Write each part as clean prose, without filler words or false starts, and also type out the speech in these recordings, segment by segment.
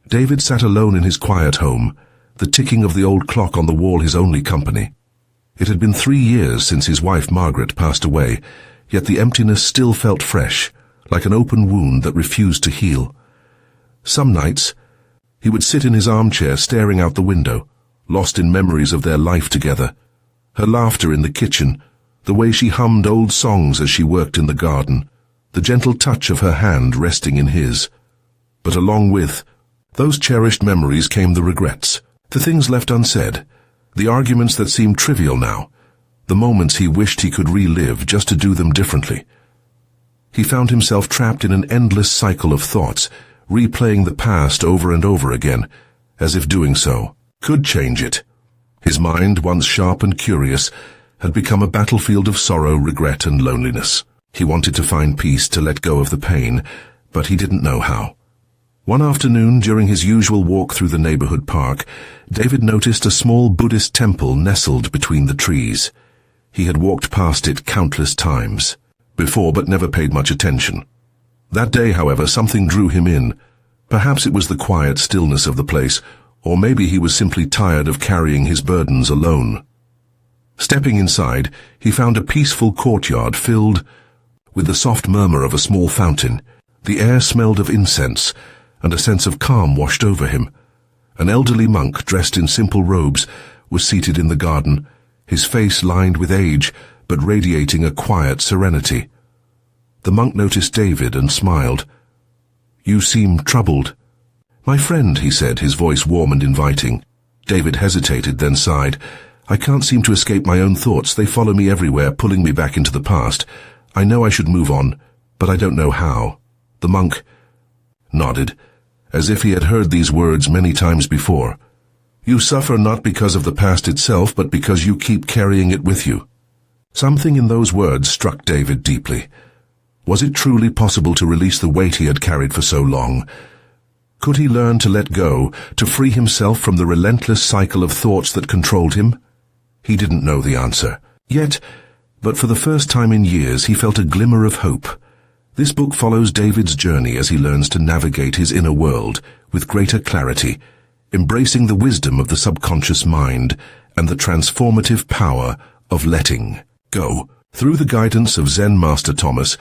David sat alone in his quiet home, the ticking of the old clock on the wall his only company. It had been 3 years since his wife Margaret passed away, yet the emptiness still felt fresh, like an open wound that refused to heal. Some nights, he would sit in his armchair staring out the window, lost in memories of their life together, her laughter in the kitchen, the way she hummed old songs as she worked in the garden, the gentle touch of her hand resting in his. But along with those cherished memories came the regrets, the things left unsaid, the arguments that seemed trivial now, the moments he wished he could relive just to do them differently. He found himself trapped in an endless cycle of thoughts, replaying the past over and over again, as if doing so could change it. His mind, once sharp and curious, had become a battlefield of sorrow, regret, and loneliness. He wanted to find peace, to let go of the pain, but he didn't know how. One afternoon, during his usual walk through the neighborhood park, David noticed a small Buddhist temple nestled between the trees. He had walked past it countless times before, but never paid much attention. That day, however, something drew him in. Perhaps it was the quiet stillness of the place, or maybe he was simply tired of carrying his burdens alone. Stepping inside, he found a peaceful courtyard filled with the soft murmur of a small fountain. The air smelled of incense, and a sense of calm washed over him. An elderly monk, dressed in simple robes, was seated in the garden, his face lined with age, but radiating a quiet serenity. The monk noticed David and smiled. "You seem troubled." "My friend," he said, his voice warm and inviting. David hesitated, then sighed. "I can't seem to escape my own thoughts. They follow me everywhere, pulling me back into the past. I know I should move on, but I don't know how." The monk nodded, as if he had heard these words many times before. "You suffer not because of the past itself, but because you keep carrying it with you." Something in those words struck David deeply. Was it truly possible to release the weight he had carried for so long? Could he learn to let go, to free himself from the relentless cycle of thoughts that controlled him? He didn't know the answer. Yet, but for the first time in years, he felt a glimmer of hope. This book follows David's journey as he learns to navigate his inner world with greater clarity, embracing the wisdom of the subconscious mind and the transformative power of letting go. Through the guidance of Zen Master Thomas,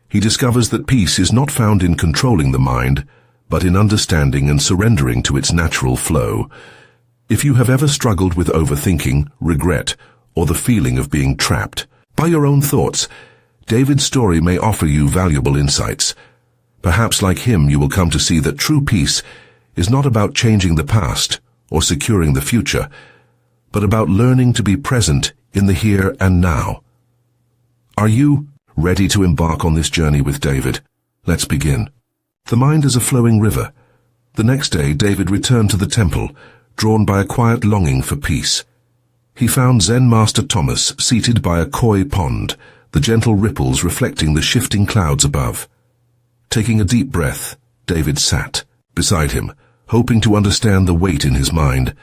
he discovers that peace is not found in controlling the mind, but in understanding and surrendering to its natural flow. If you have ever struggled with overthinking, regret, or the feeling of being trapped by your own thoughts, David's story may offer you valuable insights. Perhaps like him you will come to see that true peace is not about changing the past or securing the future, but about learning to be present in the here and now. Are you ready to embark on this journey with David? Let's begin. The mind is a flowing river. The next day, David returned to the temple, drawn by a quiet longing for peace. He found Zen Master Thomas seated by a koi pond, the gentle ripples reflecting the shifting clouds above. Taking a deep breath, David sat beside him, hoping to understand the weight in his mind.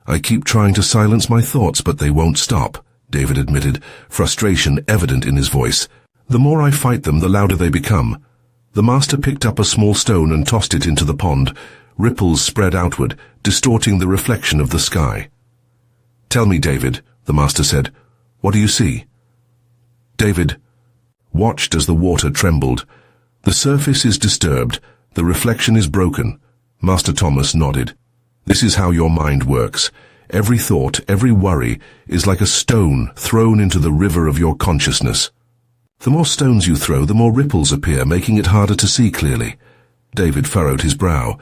"I keep trying to silence my thoughts, but they won't stop," David admitted, frustration evident in his voice. "The more I fight them, the louder they become." The master picked up a small stone and tossed it into the pond. Ripples spread outward, distorting the reflection of the sky. "Tell me, David," the master said, "what do you see?" David watched as the water trembled. "The surface is disturbed, the reflection is broken." Master Thomas nodded. "This is how your mind works. Every thought, every worry is like a stone thrown into the river of your consciousness. The more stones you throw, the more ripples appear, making it harder to see clearly." David furrowed his brow.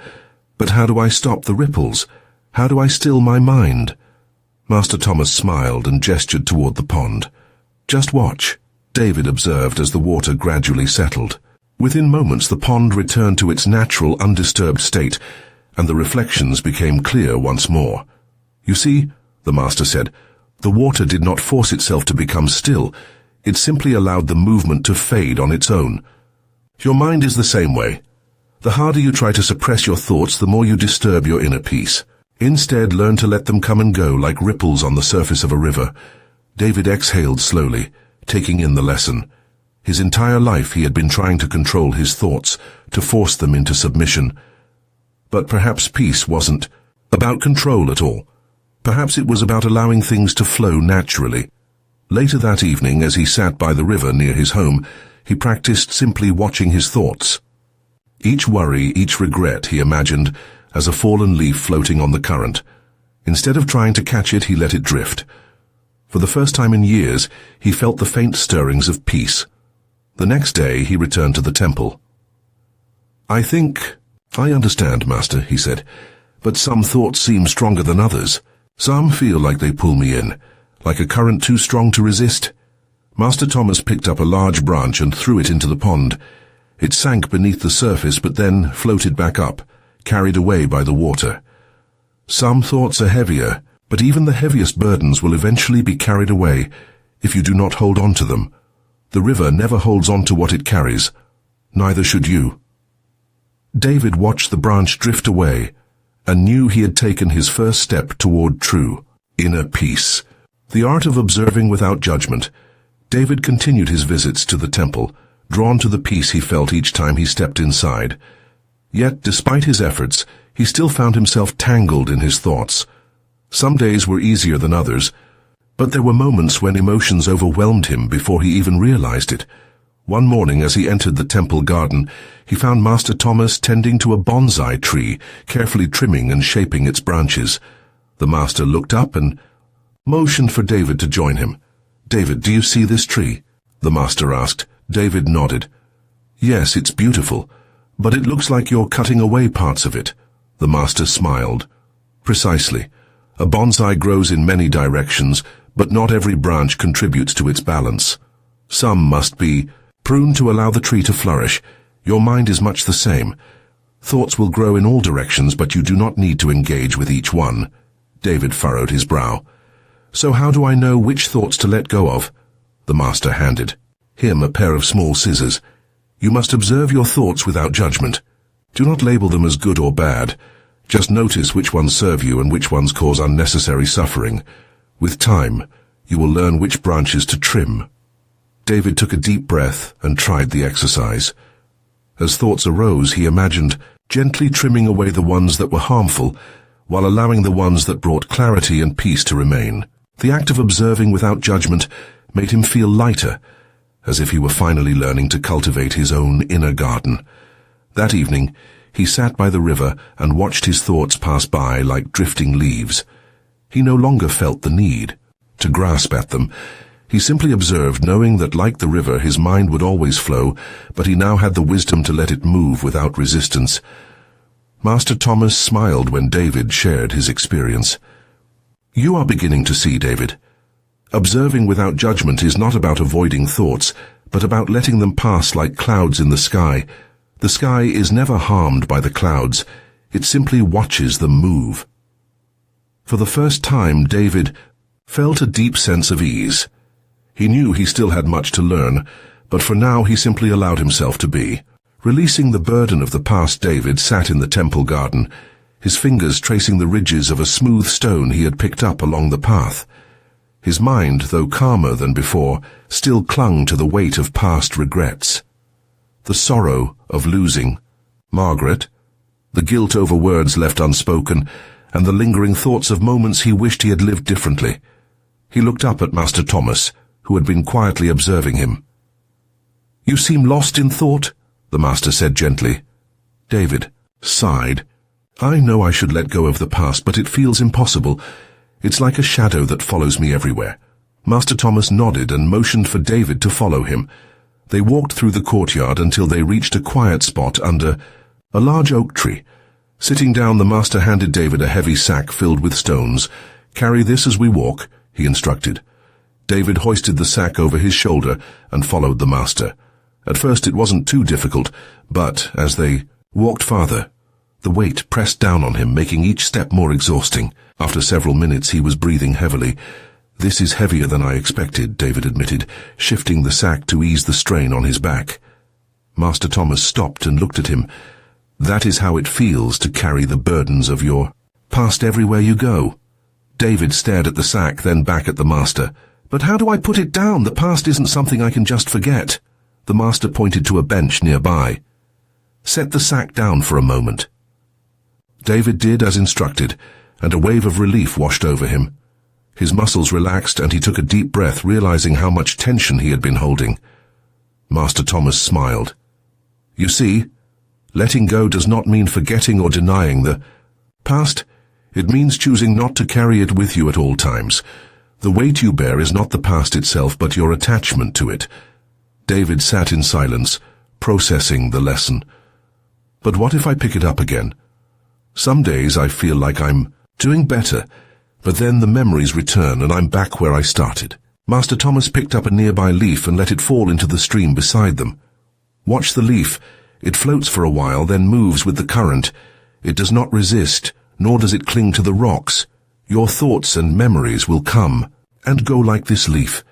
"But how do I stop the ripples? How do I still my mind?" Master Thomas smiled and gestured toward the pond. "Just watch," David observed as the water gradually settled. Within moments, the pond returned to its natural, undisturbed state, and the reflections became clear once more. "You see," the master said, "the water did not force itself to become still. It simply allowed the movement to fade on its own. Your mind is the same way. The harder you try to suppress your thoughts, the more you disturb your inner peace. Instead, learn to let them come and go like ripples on the surface of a river." David exhaled slowly, taking in the lesson. His entire life he had been trying to control his thoughts, to force them into submission. But perhaps peace wasn't about control at all. Perhaps it was about allowing things to flow naturally. Later that evening, as he sat by the river near his home, he practiced simply watching his thoughts. Each worry, each regret, he imagined as a fallen leaf floating on the current. Instead of trying to catch it, he let it drift. For the first time in years, he felt the faint stirrings of peace. The next day, he returned to the temple. "I think I understand, Master," he said, "but some thoughts seem stronger than others. Some feel like they pull me in, like a current too strong to resist." Master Thomas picked up a large branch and threw it into the pond. It sank beneath the surface but then floated back up, carried away by the water. Some thoughts are heavier, but even the heaviest burdens will eventually be carried away if you do not hold on to them. The river never holds on to what it carries. Neither should you. David watched the branch drift away and knew he had taken his first step toward true inner peace. The art of observing without judgment. David continued his visits to the temple, drawn to the peace he felt each time he stepped inside. Yet, despite his efforts, he still found himself tangled in his thoughts. Some days were easier than others, but there were moments when emotions overwhelmed him before he even realized it. One morning, as he entered the temple garden, he found Master Thomas tending to a bonsai tree, carefully trimming and shaping its branches. The master looked up and motioned for David to join him. "David, do you see this tree?" the master asked. David nodded. "Yes, it's beautiful, but it looks like you're cutting away parts of it." The master smiled. "Precisely. A bonsai grows in many directions, but not every branch contributes to its balance. Some must be pruned to allow the tree to flourish. Your mind is much the same. Thoughts will grow in all directions, but you do not need to engage with each one." David furrowed his brow. "So how do I know which thoughts to let go of?" The master handed him a pair of small scissors. "You must observe your thoughts without judgment. Do not label them as good or bad. Just notice which ones serve you and which ones cause unnecessary suffering. With time, you will learn which branches to trim." David took a deep breath and tried the exercise. As thoughts arose, he imagined gently trimming away the ones that were harmful, while allowing the ones that brought clarity and peace to remain. The act of observing without judgment made him feel lighter, as if he were finally learning to cultivate his own inner garden. That evening, he sat by the river and watched his thoughts pass by like drifting leaves. He no longer felt the need to grasp at them. He simply observed, knowing that like the river, his mind would always flow, but he now had the wisdom to let it move without resistance. Master Thomas smiled when David shared his experience. "You are beginning to see, David. Observing without judgment is not about avoiding thoughts, but about letting them pass like clouds in the sky. The sky is never harmed by the clouds. It simply watches them move." For the first time, David felt a deep sense of ease. He knew he still had much to learn, but for now he simply allowed himself to be. Releasing the burden of the past, David sat in the temple garden, his fingers tracing the ridges of a smooth stone he had picked up along the path. His mind, though calmer than before, still clung to the weight of past regrets. The sorrow of losing Margaret, the guilt over words left unspoken, and the lingering thoughts of moments he wished he had lived differently. He looked up at Master Thomas, who had been quietly observing him. "You seem lost in thought," the master said gently. David sighed. "I know I should let go of the past, but it feels impossible. It's like a shadow that follows me everywhere." Master Thomas nodded and motioned for David to follow him. They walked through the courtyard until they reached a quiet spot under a large oak tree. Sitting down, the master handed David a heavy sack filled with stones. "Carry this as we walk," he instructed. David hoisted the sack over his shoulder and followed the master. At first it wasn't too difficult, but as they walked farther, the weight pressed down on him, making each step more exhausting. After several minutes he was breathing heavily. "This is heavier than I expected," David admitted, shifting the sack to ease the strain on his back. Master Thomas stopped and looked at him. "That is how it feels to carry the burdens of your past everywhere you go." David stared at the sack, then back at the master. "But how do I put it down? The past isn't something I can just forget." The master pointed to a bench nearby. "Set the sack down for a moment." David did as instructed, and a wave of relief washed over him. His muscles relaxed and he took a deep breath, realizing how much tension he had been holding. Master Thomas smiled. You see, letting go does not mean forgetting or denying the past. It means choosing not to carry it with you at all times. The weight you bear is not the past itself, but your attachment to it. David sat in silence, processing the lesson. But what if I pick it up again? Some days I feel like I'm doing better, but then the memories return and I'm back where I started. Master Thomas picked up a nearby leaf and let it fall into the stream beside them. Watch the leaf. It floats for a while, then moves with the current. It does not resist, nor does it cling to the rocks. Your thoughts and memories will come and go like this leaf.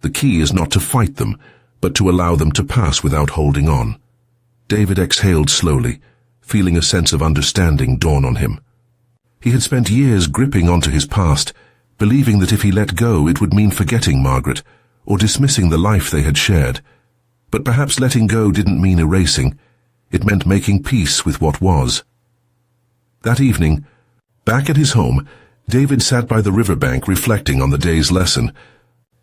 The key is not to fight them, but to allow them to pass without holding on. David exhaled slowly, feeling a sense of understanding dawn on him. He had spent years gripping onto his past, believing that if he let go it would mean forgetting Margaret, or dismissing the life they had shared. But perhaps letting go didn't mean erasing. It meant making peace with what was. That evening, back at his home, David sat by the riverbank reflecting on the day's lesson.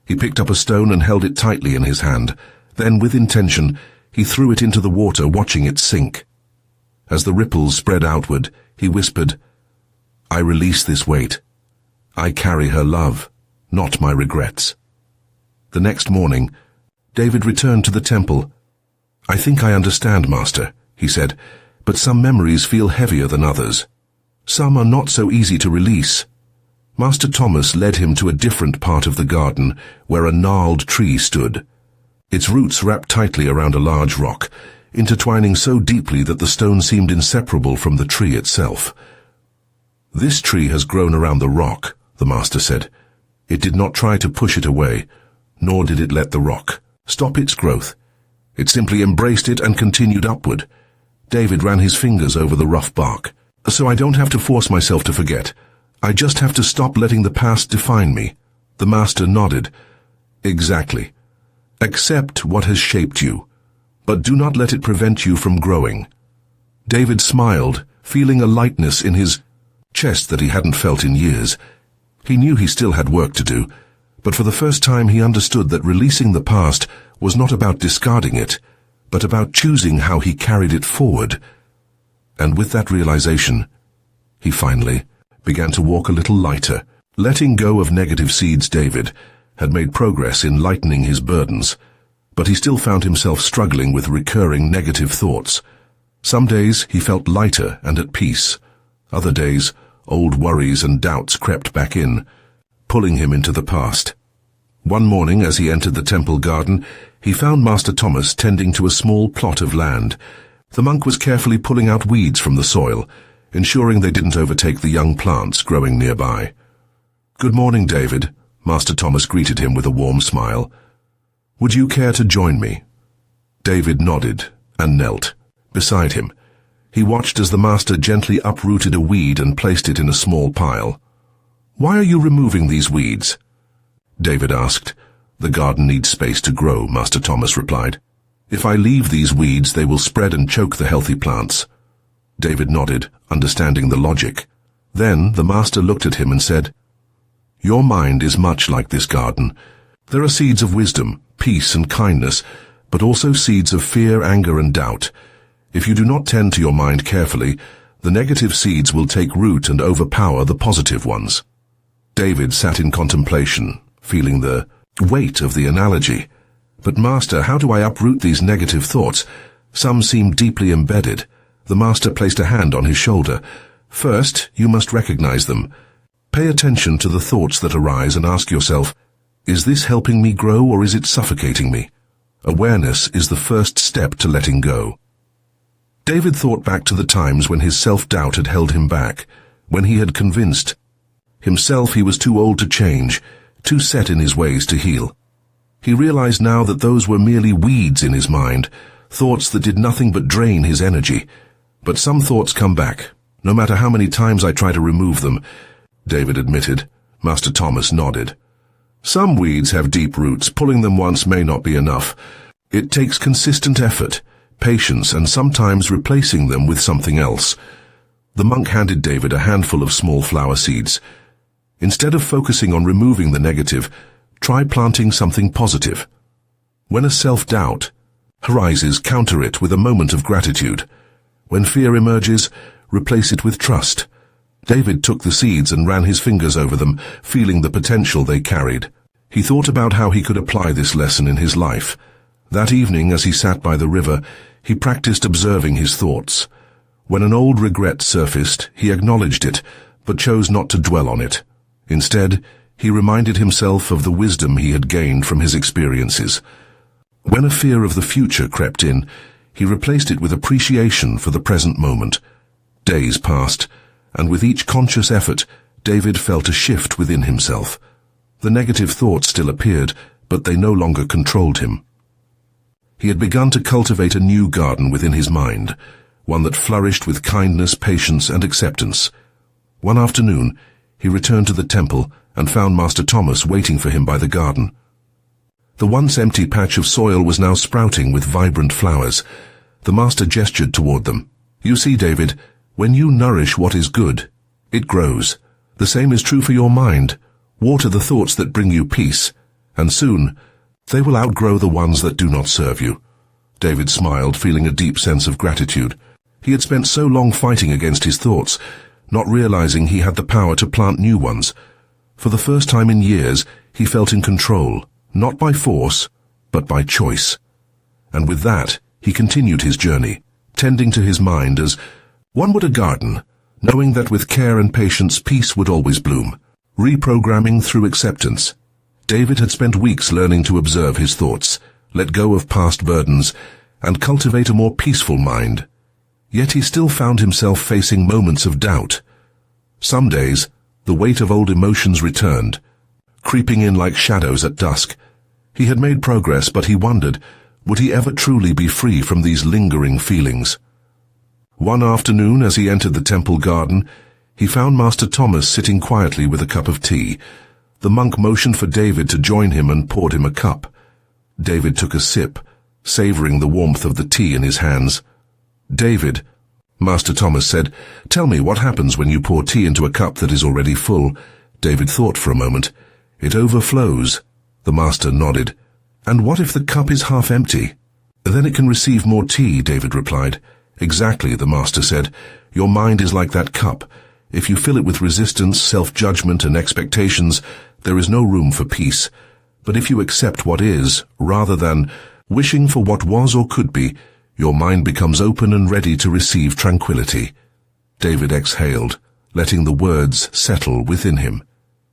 He picked up a stone and held it tightly in his hand. Then, with intention, he threw it into the water, watching it sink. As the ripples spread outward, he whispered, I release this weight. I carry her love, not my regrets. The next morning, David returned to the temple. I think I understand, Master, he said, but some memories feel heavier than others. Some are not so easy to release. Master Thomas led him to a different part of the garden, where a gnarled tree stood. Its roots wrapped tightly around a large rock, intertwining so deeply that the stone seemed inseparable from the tree itself. This tree has grown around the rock, the master said. It did not try to push it away, nor did it let the rock stop its growth. It simply embraced it and continued upward. David ran his fingers over the rough bark. So I don't have to force myself to forget. I just have to stop letting the past define me. The master nodded. Exactly. Accept what has shaped you, but do not let it prevent you from growing. David smiled, feeling a lightness in his chest that he hadn't felt in years. He knew he still had work to do, but for the first time he understood that releasing the past was not about discarding it, but about choosing how he carried it forward. And with that realization, he finally began to walk a little lighter. Letting go of negative seeds, David had made progress in lightening his burdens, but he still found himself struggling with recurring negative thoughts. Some days he felt lighter and at peace. Other days, old worries and doubts crept back in, pulling him into the past. One morning, as he entered the temple garden, he found Master Thomas tending to a small plot of land. The monk was carefully pulling out weeds from the soil, ensuring they didn't overtake the young plants growing nearby. Good morning, David, Master Thomas greeted him with a warm smile. Would you care to join me? David nodded and knelt beside him. He watched as the master gently uprooted a weed and placed it in a small pile. Why are you removing these weeds? David asked. The garden needs space to grow, Master Thomas replied. If I leave these weeds, they will spread and choke the healthy plants. David nodded, understanding the logic. Then the master looked at him and said, Your mind is much like this garden. There are seeds of wisdom, peace and kindness, but also seeds of fear, anger and doubt. If you do not tend to your mind carefully, the negative seeds will take root and overpower the positive ones. David sat in contemplation, feeling the weight of the analogy. But Master, how do I uproot these negative thoughts? Some seem deeply embedded. The master placed a hand on his shoulder. First, you must recognize them. Pay attention to the thoughts that arise and ask yourself, is this helping me grow or is it suffocating me? Awareness is the first step to letting go. David thought back to the times when his self-doubt had held him back, when he had convinced himself he was too old to change, too set in his ways to heal. He realized now that those were merely weeds in his mind, thoughts that did nothing but drain his energy. But some thoughts come back, no matter how many times I try to remove them, David admitted. Master Thomas nodded. Some weeds have deep roots. Pulling them once may not be enough. It takes consistent effort, patience, and sometimes replacing them with something else. The monk handed David a handful of small flower seeds. Instead of focusing on removing the negative, try planting something positive. When a self-doubt arises, counter it with a moment of gratitude. When fear emerges, replace it with trust. David took the seeds and ran his fingers over them, feeling the potential they carried. He thought about how he could apply this lesson in his life. That evening, as he sat by the river, he practiced observing his thoughts. When an old regret surfaced, he acknowledged it, but chose not to dwell on it. Instead, he reminded himself of the wisdom he had gained from his experiences. When a fear of the future crept in, he replaced it with appreciation for the present moment. Days passed, and with each conscious effort, David felt a shift within himself. The negative thoughts still appeared, but they no longer controlled him. He had begun to cultivate a new garden within his mind, one that flourished with kindness, patience, and acceptance. One afternoon, he returned to the temple and found Master Thomas waiting for him by the garden. The once empty patch of soil was now sprouting with vibrant flowers. The master gestured toward them. "You see, David, when you nourish what is good, it grows. The same is true for your mind. Water the thoughts that bring you peace, and soon they will outgrow the ones that do not serve you." David smiled, feeling a deep sense of gratitude. He had spent so long fighting against his thoughts, not realizing he had the power to plant new ones. For the first time in years, he felt in control, not by force, but by choice. And with that, he continued his journey, tending to his mind as one would a garden, knowing that with care and patience peace would always bloom. Reprogramming through acceptance. David had spent weeks learning to observe his thoughts, let go of past burdens, and cultivate a more peaceful mind. Yet he still found himself facing moments of doubt. Some days, the weight of old emotions returned, creeping in like shadows at dusk. He had made progress, but he wondered, would he ever truly be free from these lingering feelings? One afternoon, as he entered the temple garden, he found Master Thomas sitting quietly with a cup of tea. The monk motioned for David to join him and poured him a cup. David took a sip, savoring the warmth of the tea in his hands. "David," Master Thomas said, "tell me what happens when you pour tea into a cup that is already full." David thought for a moment. "It overflows." The master nodded. "And what if the cup is half empty?" "Then it can receive more tea," David replied. "Exactly," the master said. "Your mind is like that cup. If you fill it with resistance, self-judgment, and expectations, there is no room for peace. But if you accept what is, rather than wishing for what was or could be, your mind becomes open and ready to receive tranquility." David exhaled, letting the words settle within him.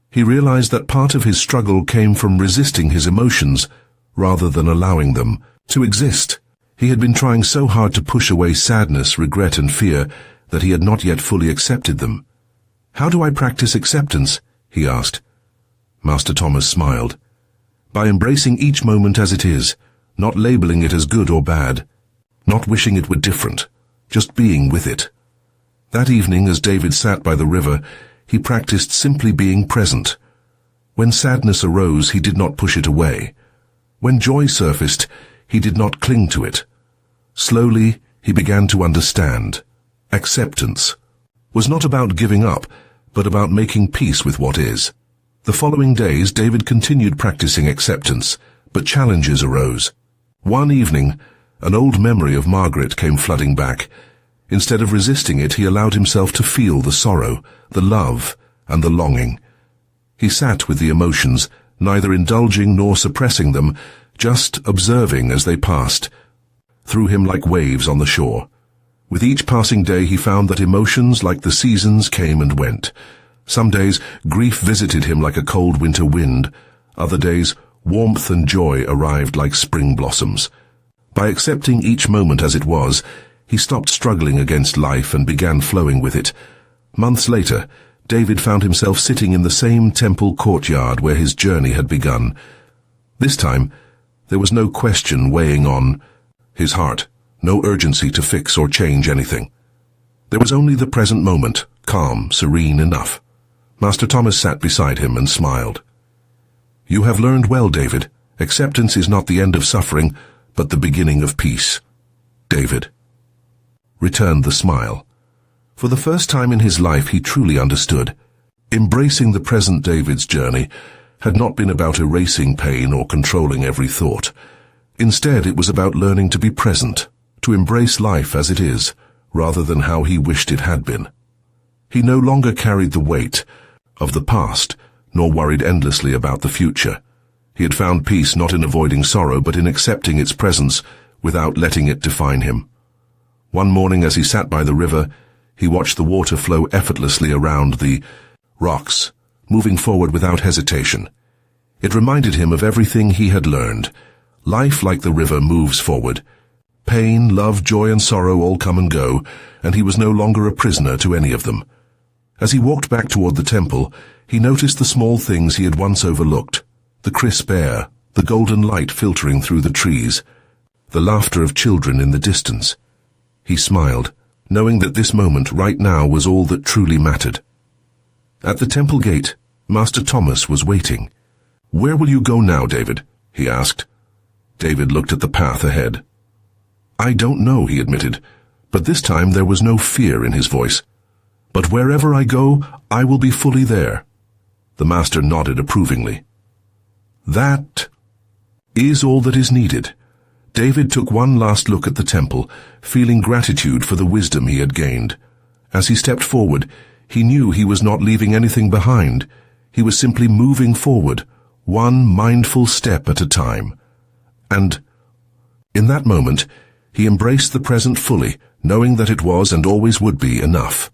He realized that part of his struggle came from resisting his emotions, rather than allowing them to exist. He had been trying so hard to push away sadness, regret, and fear that he had not yet fully accepted them. "How do I practice acceptance?" he asked. Master Thomas smiled. "By embracing each moment as it is, not labeling it as good or bad, not wishing it were different, just being with it." That evening, as David sat by the river, he practiced simply being present. When sadness arose, he did not push it away. When joy surfaced, he did not cling to it. Slowly, he began to understand. Acceptance was not about giving up, but about making peace with what is. The following days, David continued practicing acceptance, but challenges arose. One evening, an old memory of Margaret came flooding back. Instead of resisting it, he allowed himself to feel the sorrow, the love, and the longing. He sat with the emotions, neither indulging nor suppressing them, just observing as they passed through him like waves on the shore. With each passing day, he found that emotions, like the seasons, came and went. Some days, grief visited him like a cold winter wind. Other days, warmth and joy arrived like spring blossoms. By accepting each moment as it was, he stopped struggling against life and began flowing with it. Months later, David found himself sitting in the same temple courtyard where his journey had begun. This time, there was no question weighing on his heart, no urgency to fix or change anything. There was only the present moment, calm, serene enough. Master Thomas sat beside him and smiled. "You have learned well, David. Acceptance is not the end of suffering, but the beginning of peace." David returned the smile. For the first time in his life he truly understood. Embracing the present David's journey had not been about erasing pain or controlling every thought. Instead, it was about learning to be present, to embrace life as it is, rather than how he wished it had been. He no longer carried the weight of the past, nor worried endlessly about the future. He had found peace not in avoiding sorrow, but in accepting its presence without letting it define him. One morning as he sat by the river, he watched the water flow effortlessly around the rocks, moving forward without hesitation. It reminded him of everything he had learned. Life, like the river, moves forward. Pain, love, joy, and sorrow all come and go, and he was no longer a prisoner to any of them. As he walked back toward the temple, he noticed the small things he had once overlooked: the crisp air, the golden light filtering through the trees, the laughter of children in the distance. He smiled, knowing that this moment right now was all that truly mattered. At the temple gate, Master Thomas was waiting. "Where will you go now, David?" he asked. David looked at the path ahead. "I don't know," he admitted, but this time there was no fear in his voice. "But wherever I go, I will be fully there." The Master nodded approvingly. That is all that is needed. David took one last look at the temple, feeling gratitude for the wisdom he had gained. As he stepped forward, he knew he was not leaving anything behind. He was simply moving forward, one mindful step at a time. And in that moment, he embraced the present fully, knowing that it was and always would be enough.